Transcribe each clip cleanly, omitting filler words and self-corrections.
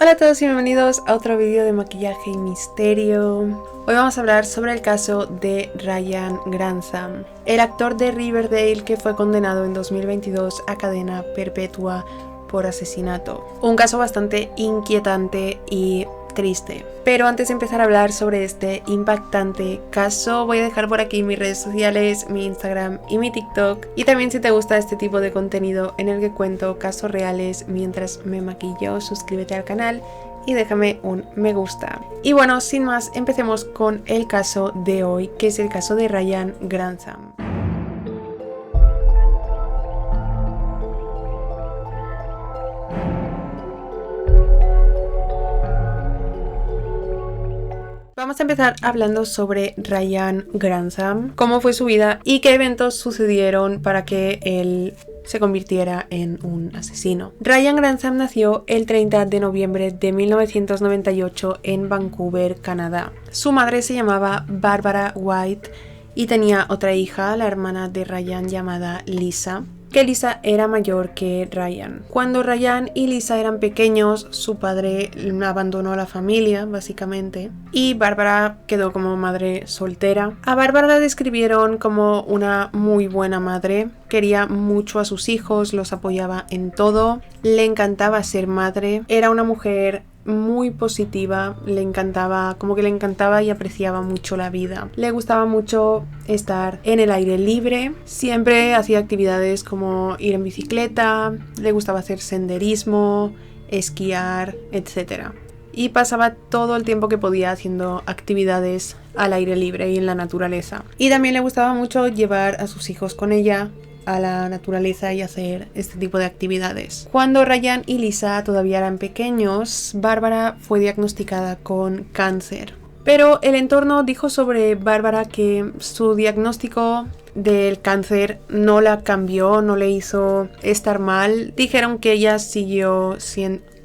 Hola a todos y bienvenidos a otro vídeo de maquillaje y misterio. Hoy vamos a hablar sobre el caso de Ryan Grantham, el actor de Riverdale que fue condenado en 2022 a cadena perpetua por asesinato. Un caso bastante inquietante y triste. Pero antes de empezar a hablar sobre este impactante caso, voy a dejar por aquí mis redes sociales, mi Instagram y mi TikTok. Y también si te gusta este tipo de contenido en el que cuento casos reales mientras me maquillo, suscríbete al canal y déjame un me gusta. Y bueno, sin más, empecemos con el caso de hoy, que es el caso de Ryan Grantham. Vamos a empezar hablando sobre Ryan Grantham, cómo fue su vida y qué eventos sucedieron para que él se convirtiera en un asesino. Ryan Grantham nació el 30 de noviembre de 1998 en Vancouver, Canadá. Su madre se llamaba Barbara White y tenía otra hija, la hermana de Ryan, llamada Lisa, que Lisa era mayor que Ryan. Cuando Ryan y Lisa eran pequeños, su padre abandonó a la familia, básicamente, y Bárbara quedó como madre soltera. A Bárbara la describieron como una muy buena madre, quería mucho a sus hijos, los apoyaba en todo, le encantaba ser madre, era una mujer muy positiva, le encantaba y apreciaba mucho la vida. Le gustaba mucho estar en el aire libre, siempre hacía actividades como ir en bicicleta, le gustaba hacer senderismo, esquiar, etc. Y pasaba todo el tiempo que podía haciendo actividades al aire libre y en la naturaleza. Y también le gustaba mucho llevar a sus hijos con ella a la naturaleza y hacer este tipo de actividades. Cuando Ryan y Lisa todavía eran pequeños, Bárbara fue diagnosticada con cáncer. Pero el entorno dijo sobre Bárbara que su diagnóstico del cáncer no la cambió, no le hizo estar mal. Dijeron que ella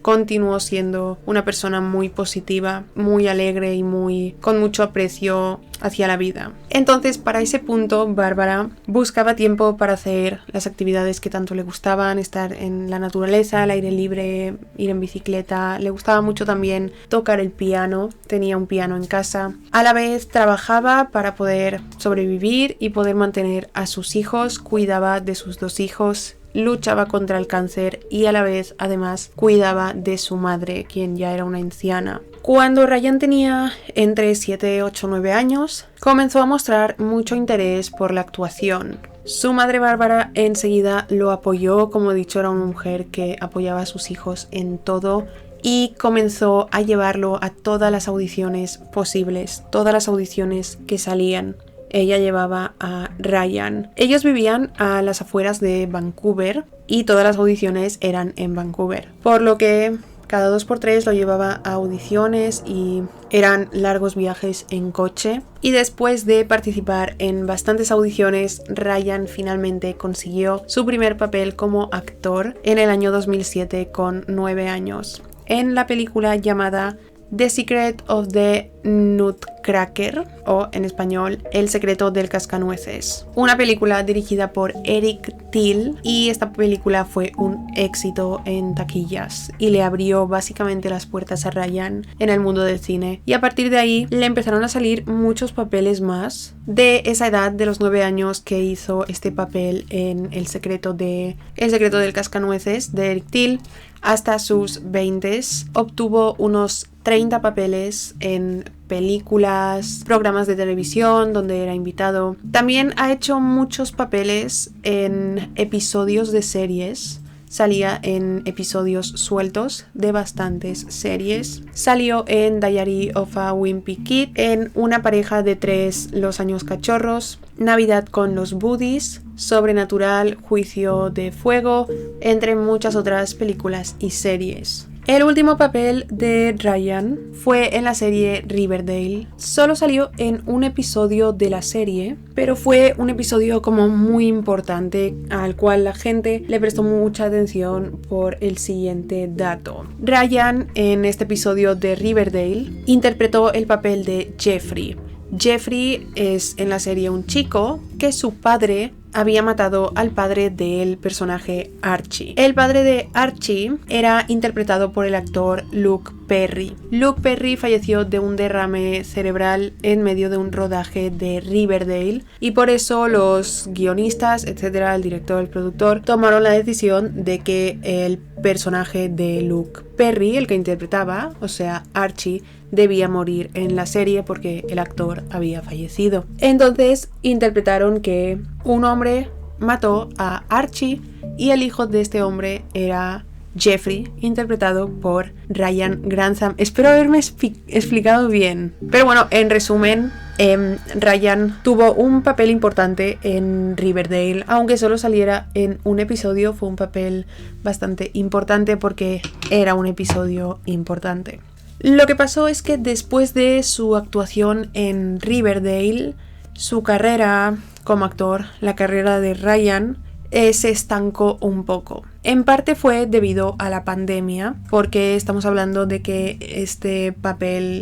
continuó siendo una persona muy positiva, muy alegre y con mucho aprecio hacia la vida. Entonces, para ese punto, Bárbara buscaba tiempo para hacer las actividades que tanto le gustaban, estar en la naturaleza, al aire libre, ir en bicicleta. Le gustaba mucho también tocar el piano, tenía un piano en casa. A la vez trabajaba para poder sobrevivir y poder mantener a sus hijos, cuidaba de sus dos hijos, luchaba contra el cáncer y a la vez, además, cuidaba de su madre, quien ya era una anciana. Cuando Ryan tenía entre 7, 8, 9 años, comenzó a mostrar mucho interés por la actuación. Su madre Bárbara enseguida lo apoyó, como he dicho, era una mujer que apoyaba a sus hijos en todo y comenzó a llevarlo a todas las audiciones posibles, todas las audiciones que salían. Ella llevaba a Ryan. Ellos vivían a las afueras de Vancouver y todas las audiciones eran en Vancouver, por lo que cada 2x3 lo llevaba a audiciones y eran largos viajes en coche. Y después de participar en bastantes audiciones, Ryan finalmente consiguió su primer papel como actor en el año 2007 con 9 años, en la película llamada The Secret of the Nutcracker, o en español, El secreto del cascanueces. Una película dirigida por Eric Till, y esta película fue un éxito en taquillas y le abrió básicamente las puertas a Ryan en el mundo del cine. Y a partir de ahí le empezaron a salir muchos papeles más. De esa edad, de los 9 años que hizo este papel en El secreto del cascanueces de Eric Till, hasta sus 20s, obtuvo unos 30 papeles en películas, programas de televisión donde era invitado. También ha hecho muchos papeles en episodios de series. Salía en episodios sueltos de bastantes series. Salió en Diary of a Wimpy Kid, en Una pareja de 3, Los años cachorros, Navidad con los Buddies, Sobrenatural, Juicio de Fuego, entre muchas otras películas y series. El último papel de Ryan fue en la serie Riverdale. Solo salió en un episodio de la serie, pero fue un episodio como muy importante al cual la gente le prestó mucha atención por el siguiente dato. Ryan, en este episodio de Riverdale, interpretó el papel de Jeffrey. Jeffrey es en la serie un chico que su padre había matado al padre del personaje Archie. El padre de Archie era interpretado por el actor Luke Perry. Luke Perry falleció de un derrame cerebral en medio de un rodaje de Riverdale y por eso los guionistas, etcétera, el director, el productor, tomaron la decisión de que el personaje de Luke Perry, el que interpretaba, o sea, Archie, debía morir en la serie porque el actor había fallecido. Entonces interpretaron que un hombre mató a Archie y el hijo de este hombre era Jeffrey, interpretado por Ryan Grantham. Espero haberme explicado bien. Pero bueno, en resumen, Ryan tuvo un papel importante en Riverdale, aunque solo saliera en un episodio. Fue un papel bastante importante porque era un episodio importante. Lo que pasó es que después de su actuación en Riverdale, su carrera como actor, la carrera de Ryan, se estancó un poco. En parte fue debido a la pandemia, porque estamos hablando de que este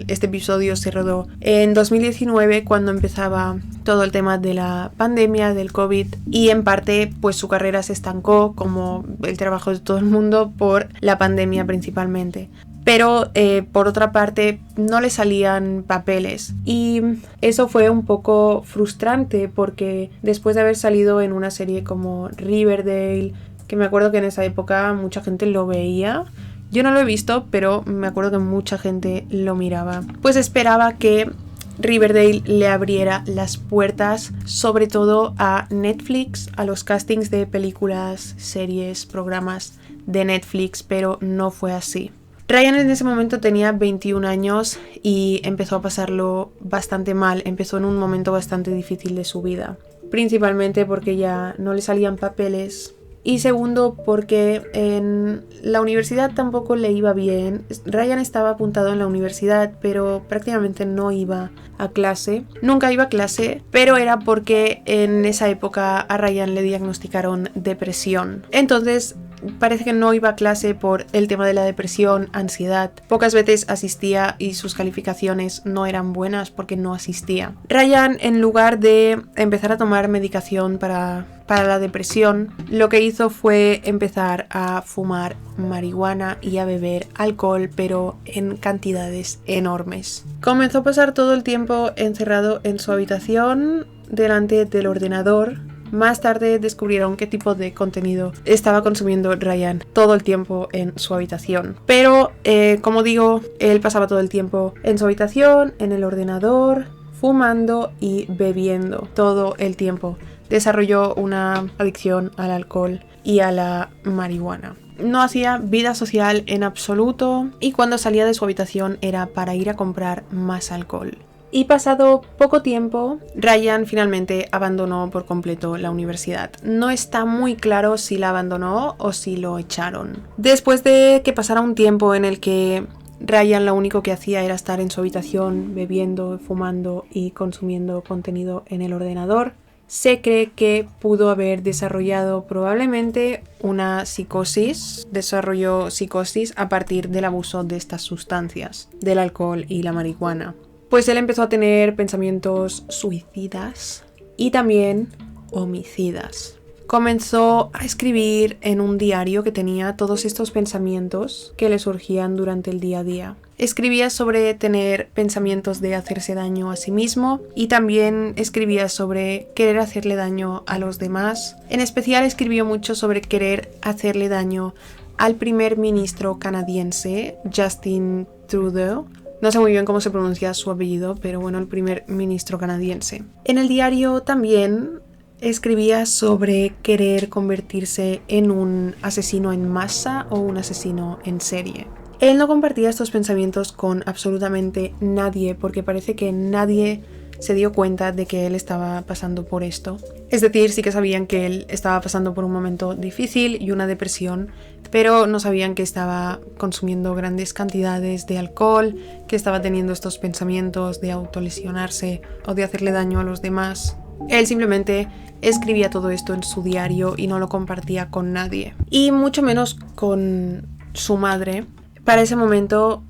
episodio se rodó en 2019, cuando empezaba todo el tema de la pandemia, del COVID, y en parte pues su carrera se estancó, como el trabajo de todo el mundo, por la pandemia principalmente. Pero por otra parte no le salían papeles y eso fue un poco frustrante porque después de haber salido en una serie como Riverdale, que me acuerdo que en esa época mucha gente lo veía, yo no lo he visto, pero me acuerdo que mucha gente lo miraba, pues esperaba que Riverdale le abriera las puertas sobre todo a Netflix, a los castings de películas, series, programas de Netflix, pero no fue así. Ryan en ese momento tenía 21 años y empezó a pasarlo bastante mal, empezó en un momento bastante difícil de su vida, principalmente porque ya no le salían papeles y segundo porque en la universidad tampoco le iba bien. Ryan estaba apuntado en la universidad pero prácticamente no iba a clase, nunca iba a clase, pero era porque en esa época a Ryan le diagnosticaron depresión. Entonces parece que no iba a clase por el tema de la depresión, ansiedad. Pocas veces asistía y sus calificaciones no eran buenas porque no asistía. Ryan, en lugar de empezar a tomar medicación para la depresión, lo que hizo fue empezar a fumar marihuana y a beber alcohol, pero en cantidades enormes. Comenzó a pasar todo el tiempo encerrado en su habitación delante del ordenador. Más tarde descubrieron qué tipo de contenido estaba consumiendo Ryan todo el tiempo en su habitación. Pero, como digo, él pasaba todo el tiempo en su habitación, en el ordenador, fumando y bebiendo todo el tiempo. Desarrolló una adicción al alcohol y a la marihuana. No hacía vida social en absoluto y cuando salía de su habitación era para ir a comprar más alcohol. Y pasado poco tiempo, Ryan finalmente abandonó por completo la universidad. No está muy claro si la abandonó o si lo echaron. Después de que pasara un tiempo en el que Ryan lo único que hacía era estar en su habitación bebiendo, fumando y consumiendo contenido en el ordenador, se cree que pudo haber desarrollado probablemente una psicosis. Desarrolló psicosis a partir del abuso de estas sustancias, del alcohol y la marihuana. Pues él empezó a tener pensamientos suicidas y también homicidas. Comenzó a escribir en un diario que tenía todos estos pensamientos que le surgían durante el día a día. Escribía sobre tener pensamientos de hacerse daño a sí mismo y también escribía sobre querer hacerle daño a los demás. En especial escribió mucho sobre querer hacerle daño al primer ministro canadiense, Justin Trudeau. No sé muy bien cómo se pronuncia su apellido, pero bueno, el primer ministro canadiense. En el diario también escribía sobre querer convertirse en un asesino en masa o un asesino en serie. Él no compartía estos pensamientos con absolutamente nadie porque parece que nadie se dio cuenta de que él estaba pasando por esto. Es decir, sí que sabían que él estaba pasando por un momento difícil y una depresión, pero no sabían que estaba consumiendo grandes cantidades de alcohol, que estaba teniendo estos pensamientos de autolesionarse o de hacerle daño a los demás. Él simplemente escribía todo esto en su diario y no lo compartía con nadie, y mucho menos con su madre. Para ese momento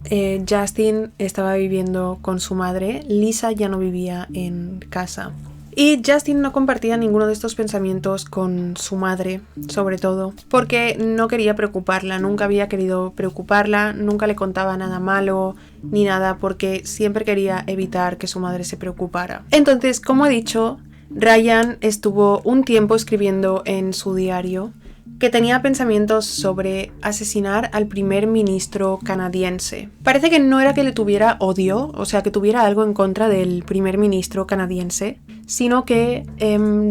Justin estaba viviendo con su madre. Lisa ya no vivía en casa. Y Justin no compartía ninguno de estos pensamientos con su madre, sobre todo, porque no quería preocuparla, nunca había querido preocuparla, nunca le contaba nada malo ni nada, porque siempre quería evitar que su madre se preocupara. Entonces, como he dicho, Ryan estuvo un tiempo escribiendo en su diario que tenía pensamientos sobre asesinar al primer ministro canadiense. Parece que no era que le tuviera odio, o sea, que tuviera algo en contra del primer ministro canadiense, sino que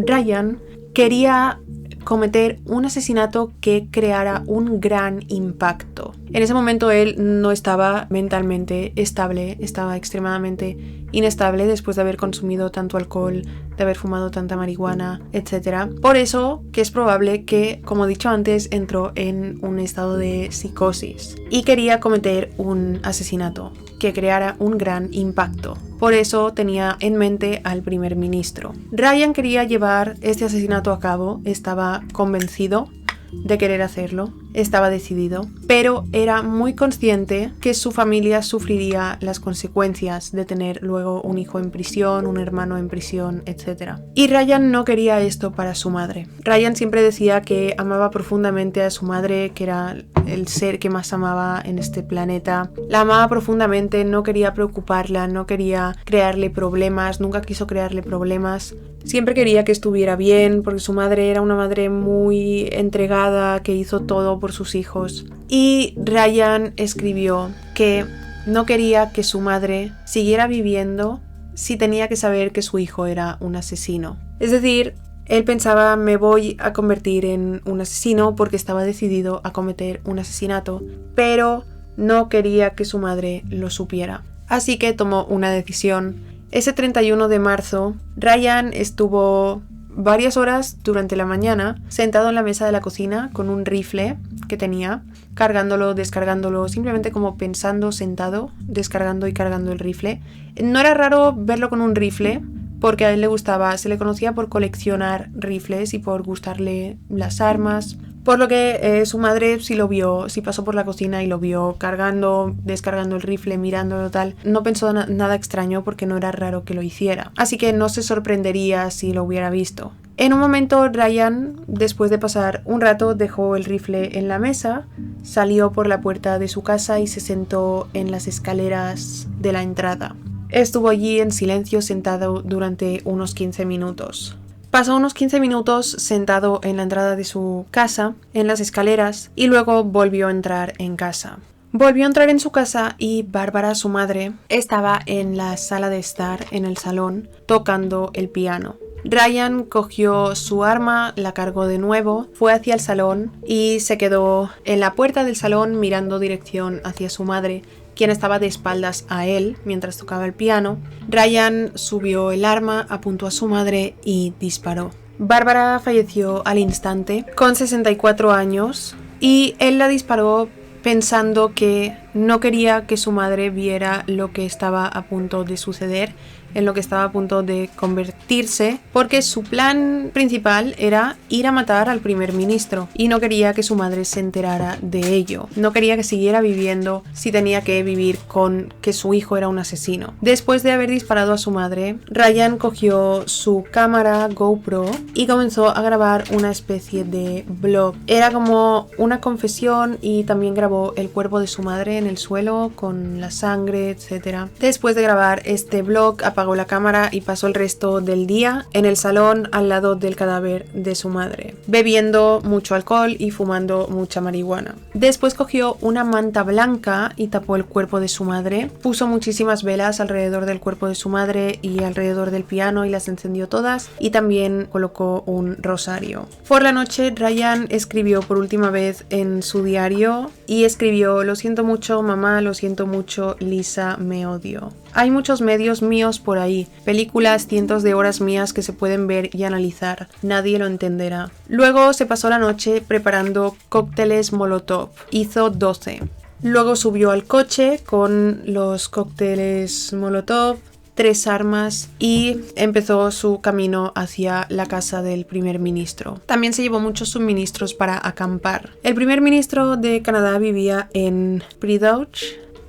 Ryan quería cometer un asesinato que creara un gran impacto. En ese momento él no estaba mentalmente estable, estaba extremadamente inestable después de haber consumido tanto alcohol, de haber fumado tanta marihuana, etc. Por eso que es probable que, como he dicho antes, entró en un estado de psicosis y quería cometer un asesinato que creara un gran impacto. Por eso tenía en mente al primer ministro. Ryan quería llevar este asesinato a cabo, estaba convencido de querer hacerlo, estaba decidido, pero era muy consciente que su familia sufriría las consecuencias de tener luego un hijo en prisión, un hermano en prisión, etc. Y Ryan no quería esto para su madre. Ryan siempre decía que amaba profundamente a su madre, que era el ser que más amaba en este planeta. La amaba profundamente, no quería preocuparla, no quería crearle problemas, nunca quiso crearle problemas. Siempre quería que estuviera bien, porque su madre era una madre muy entregada, que hizo todo por sus hijos. Y Ryan escribió que no quería que su madre siguiera viviendo si tenía que saber que su hijo era un asesino. Es decir, él pensaba, me voy a convertir en un asesino porque estaba decidido a cometer un asesinato, pero no quería que su madre lo supiera. Así que tomó una decisión. Ese 31 de marzo, Ryan estuvo varias horas durante la mañana sentado en la mesa de la cocina con un rifle que tenía, cargándolo, descargándolo, simplemente como pensando sentado, descargando y cargando el rifle. No era raro verlo con un rifle porque a él le gustaba, se le conocía por coleccionar rifles y por gustarle las armas. Por lo que su madre sí lo vio, sí pasó por la cocina y lo vio cargando, descargando el rifle, mirándolo tal. No pensó nada extraño porque no era raro que lo hiciera. Así que no se sorprendería si lo hubiera visto. En un momento Ryan, después de pasar un rato, dejó el rifle en la mesa, salió por la puerta de su casa y se sentó en las escaleras de la entrada. Estuvo allí en silencio sentado durante unos 15 minutos. Pasó unos 15 minutos sentado en la entrada de su casa, en las escaleras, y luego volvió a entrar en casa. Volvió a entrar en su casa y Bárbara, su madre, estaba en la sala de estar, en el salón, tocando el piano. Ryan cogió su arma, la cargó de nuevo, fue hacia el salón y se quedó en la puerta del salón mirando dirección hacia su madre, quien estaba de espaldas a él mientras tocaba el piano. Ryan subió el arma, apuntó a su madre y disparó. Bárbara falleció al instante, con 64 años, y él la disparó pensando que no quería que su madre viera lo que estaba a punto de suceder, en lo que estaba a punto de convertirse, porque su plan principal era ir a matar al primer ministro y no quería que su madre se enterara de ello. No quería que siguiera viviendo si tenía que vivir con que su hijo era un asesino. Después de haber disparado a su madre, Ryan cogió su cámara GoPro y comenzó a grabar una especie de vlog. Era como una confesión y también grabó el cuerpo de su madre en el suelo con la sangre, etc. Después de grabar este vlog, apagó la cámara y pasó el resto del día en el salón al lado del cadáver de su madre, bebiendo mucho alcohol y fumando mucha marihuana. Después cogió una manta blanca y tapó el cuerpo de su madre, puso muchísimas velas alrededor del cuerpo de su madre y alrededor del piano y las encendió todas, y también colocó un rosario. Por la noche, Ryan escribió por última vez en su diario y escribió: lo siento mucho, mamá, lo siento mucho, Lisa, me odio. Hay muchos medios míos por ahí, películas, cientos de horas mías que se pueden ver y analizar. Nadie lo entenderá. Luego se pasó la noche preparando cócteles Molotov. Hizo 12. Luego subió al coche con los cócteles Molotov, 3 armas, y empezó su camino hacia la casa del primer ministro. También se llevó muchos suministros para acampar. El primer ministro de Canadá vivía en Prudhoe.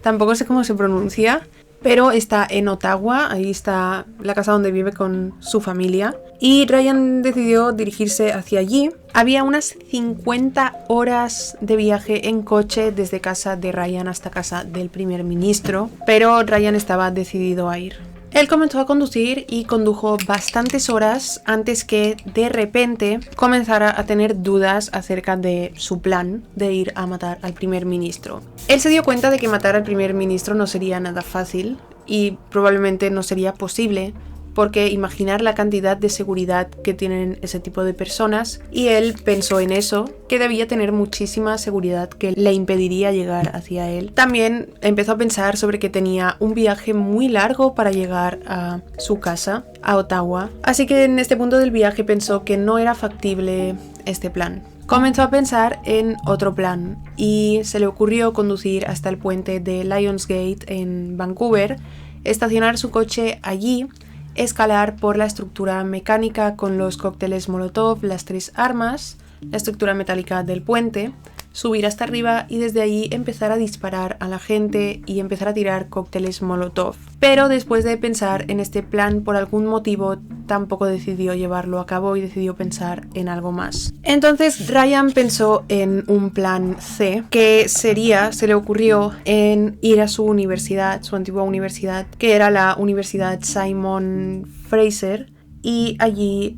Tampoco sé cómo se pronuncia, pero está en Ottawa, ahí está la casa donde vive con su familia. Y Ryan decidió dirigirse hacia allí. Había unas 50 horas de viaje en coche desde casa de Ryan hasta casa del primer ministro, pero Ryan estaba decidido a ir. Él comenzó a conducir y condujo bastantes horas antes que de repente comenzara a tener dudas acerca de su plan de ir a matar al primer ministro. Él se dio cuenta de que matar al primer ministro no sería nada fácil y probablemente no sería posible, porque imaginar la cantidad de seguridad que tienen ese tipo de personas, y él pensó en eso, que debía tener muchísima seguridad que le impediría llegar hacia él. También empezó a pensar sobre que tenía un viaje muy largo para llegar a su casa, a Ottawa, así que en este punto del viaje pensó que no era factible este plan. Comenzó a pensar en otro plan y se le ocurrió conducir hasta el puente de Lionsgate en Vancouver, estacionar su coche allí, escalar por la estructura mecánica con los cócteles Molotov, las 3 armas, la estructura metálica del puente, subir hasta arriba y desde ahí empezar a disparar a la gente y empezar a tirar cócteles Molotov. Pero después de pensar en este plan, por algún motivo tampoco decidió llevarlo a cabo y decidió pensar en algo más. Entonces Ryan pensó en un plan C, que sería, se le ocurrió en ir a su universidad, su antigua universidad, que era la Universidad Simon Fraser, y allí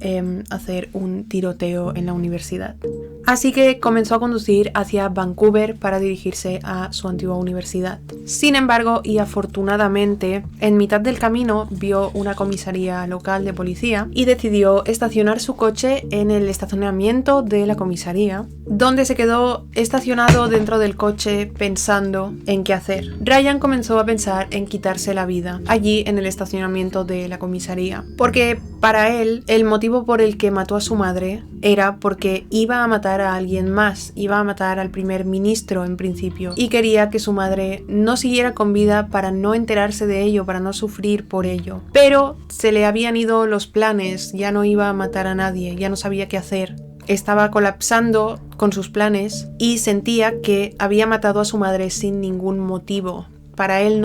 hacer un tiroteo en la universidad. Así que comenzó a conducir hacia Vancouver para dirigirse a su antigua universidad. Sin embargo, y afortunadamente, en mitad del camino vio una comisaría local de policía y decidió estacionar su coche en el estacionamiento de la comisaría, donde se quedó estacionado dentro del coche pensando en qué hacer. Ryan comenzó a pensar en quitarse la vida allí en el estacionamiento de la comisaría, porque para él el motivo por el que mató a su madre era porque iba a matar a alguien más, iba a matar al primer ministro en principio, y quería que su madre no siguiera con vida para no enterarse de ello, para no sufrir por ello. Pero se le habían ido los planes, ya no iba a matar a nadie, ya no sabía qué hacer. Estaba colapsando con sus planes y sentía que había matado a su madre sin ningún motivo. Para él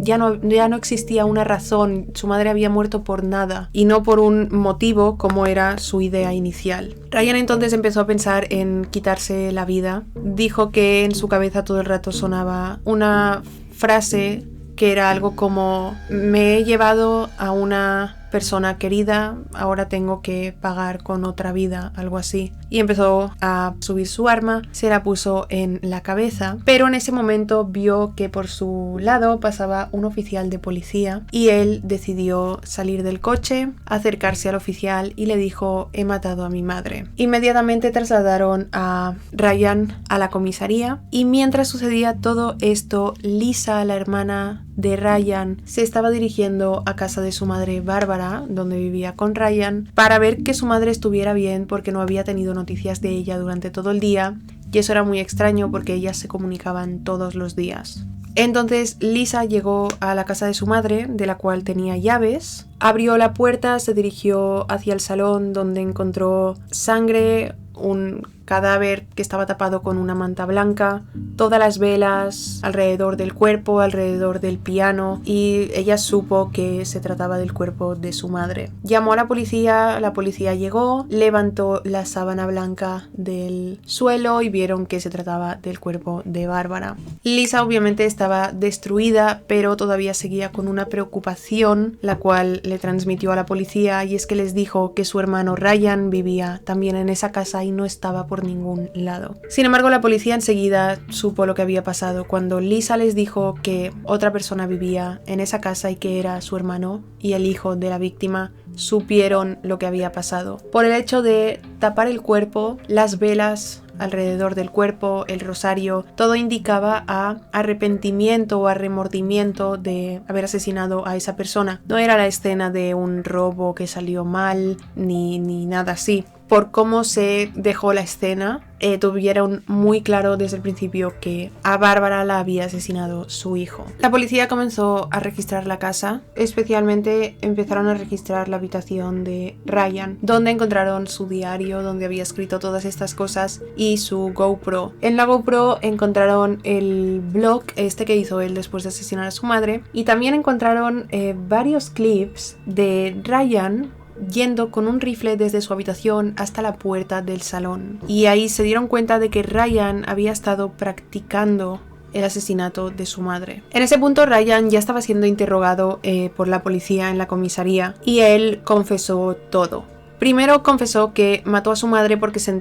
ya no existía una razón, su madre había muerto por nada y no por un motivo como era su idea inicial. Ryan entonces empezó a pensar en quitarse la vida. Dijo que en su cabeza todo el rato sonaba una frase que era algo como: me he llevado a una persona querida, ahora tengo que pagar con otra vida, algo así. Y empezó a subir su arma, se la puso en la cabeza, pero en ese momento vio que por su lado pasaba un oficial de policía y él decidió salir del coche, acercarse al oficial y le dijo: he matado a mi madre. Inmediatamente trasladaron a Ryan a la comisaría y mientras sucedía todo esto, Lisa, la hermana de Ryan, se estaba dirigiendo a casa de su madre Bárbara, donde vivía con Ryan, para ver que su madre estuviera bien porque no había tenido noticias de ella durante todo el día, y eso era muy extraño porque ellas se comunicaban todos los días. Entonces Lisa llegó a la casa de su madre, de la cual tenía llaves, abrió la puerta, se dirigió hacia el salón donde encontró sangre, un cadáver que estaba tapado con una manta blanca, todas las velas alrededor del cuerpo, alrededor del piano, y ella supo que se trataba del cuerpo de su madre. Llamó a la policía llegó, levantó la sábana blanca del suelo y vieron que se trataba del cuerpo de Bárbara. Lisa obviamente estaba destruida, pero todavía seguía con una preocupación, la cual le transmitió a la policía, y es que les dijo que su hermano Ryan vivía también en esa casa y no estaba por ningún lado. Sin embargo, la policía enseguida supo lo que había pasado. Cuando Lisa les dijo que otra persona vivía en esa casa y que era su hermano y el hijo de la víctima, supieron lo que había pasado. Por el hecho de tapar el cuerpo, las velas alrededor del cuerpo, el rosario, todo indicaba a arrepentimiento o a remordimiento de haber asesinado a esa persona. No era la escena de un robo que salió mal ni nada así. por cómo se dejó la escena, tuvieron muy claro desde el principio que a Bárbara la había asesinado su hijo. La policía comenzó a registrar la casa, especialmente empezaron a registrar la habitación de Ryan, donde encontraron su diario, donde había escrito todas estas cosas, y su GoPro. En la GoPro encontraron el vlog que hizo él después de asesinar a su madre, y también encontraron varios clips de Ryan yendo con un rifle desde su habitación hasta la puerta del salón. Y ahí se dieron cuenta de que Ryan había estado practicando el asesinato de su madre. En ese punto Ryan ya estaba siendo interrogado por la policía en la comisaría y él confesó todo. Primero confesó que mató a su madre porque se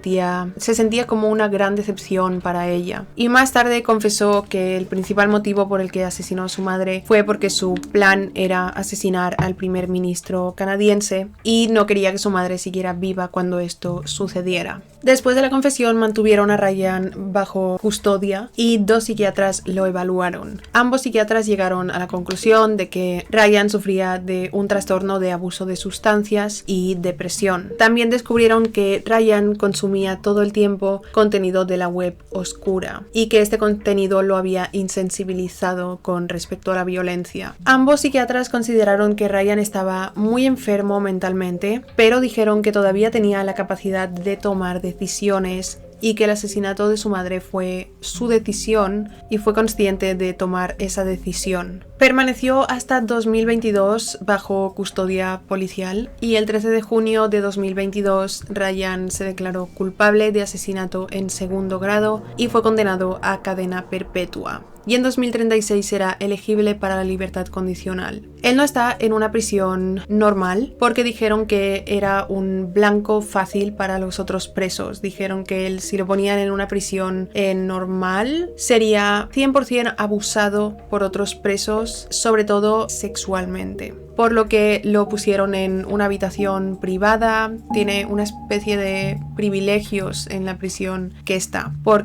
sentía como una gran decepción para ella. Y más tarde confesó que el principal motivo por el que asesinó a su madre fue porque su plan era asesinar al primer ministro canadiense y no quería que su madre siguiera viva cuando esto sucediera. Después de la confesión mantuvieron a Ryan bajo custodia y 2 psiquiatras lo evaluaron. Ambos psiquiatras llegaron a la conclusión de que Ryan sufría de un trastorno de abuso de sustancias y depresión. También descubrieron que Ryan consumía todo el tiempo contenido de la web oscura y que este contenido lo había insensibilizado con respecto a la violencia. Ambos psiquiatras consideraron que Ryan estaba muy enfermo mentalmente, pero dijeron que todavía tenía la capacidad de tomar decisiones y que el asesinato de su madre fue su decisión y fue consciente de tomar esa decisión. Permaneció hasta 2022 bajo custodia policial y el 13 de junio de 2022 Ryan se declaró culpable de asesinato en segundo grado y fue condenado a cadena perpetua. Y en 2036 será elegible para la libertad condicional. Él no está en una prisión normal porque dijeron que era un blanco fácil para los otros presos. Dijeron que él, si lo ponían en una prisión normal, sería 100% abusado por otros presos, sobre todo sexualmente. Por lo que lo pusieron en una habitación privada, tiene una especie de privilegios en la prisión que está. Por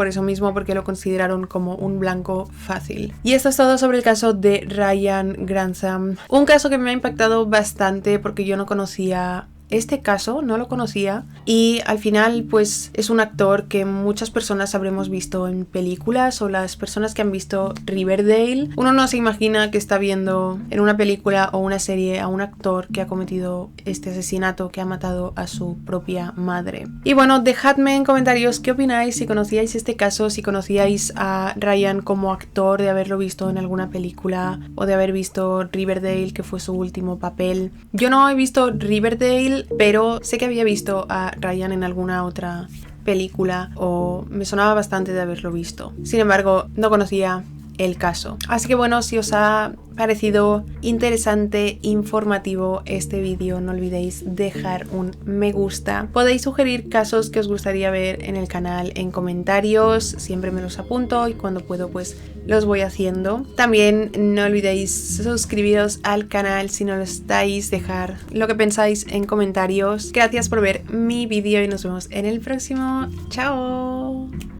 eso mismo, porque lo consideraron como un blanco fácil. Y esto es todo sobre el caso de Ryan Grantham. Un caso que me ha impactado bastante porque yo no conocía este caso, no lo conocía, y al final pues es un actor que muchas personas habremos visto en películas, o las personas que han visto Riverdale, uno no se imagina que está viendo en una película o una serie a un actor que ha cometido este asesinato, que ha matado a su propia madre. Y bueno, dejadme en comentarios qué opináis, si conocíais este caso, si conocíais a Ryan como actor, de haberlo visto en alguna película o de haber visto Riverdale, que fue su último papel. Yo no he visto Riverdale, pero sé que había visto a Ryan en alguna otra película o me sonaba bastante de haberlo visto. Sin embargo, no conocía el caso. Así que bueno, si os ha parecido interesante, informativo este vídeo, no olvidéis dejar un me gusta. Podéis sugerir casos que os gustaría ver en el canal en comentarios, siempre me los apunto y cuando puedo pues los voy haciendo. También no olvidéis suscribiros al canal si no lo estáis, dejar lo que pensáis en comentarios. Gracias por ver mi vídeo y nos vemos en el próximo. ¡Chao!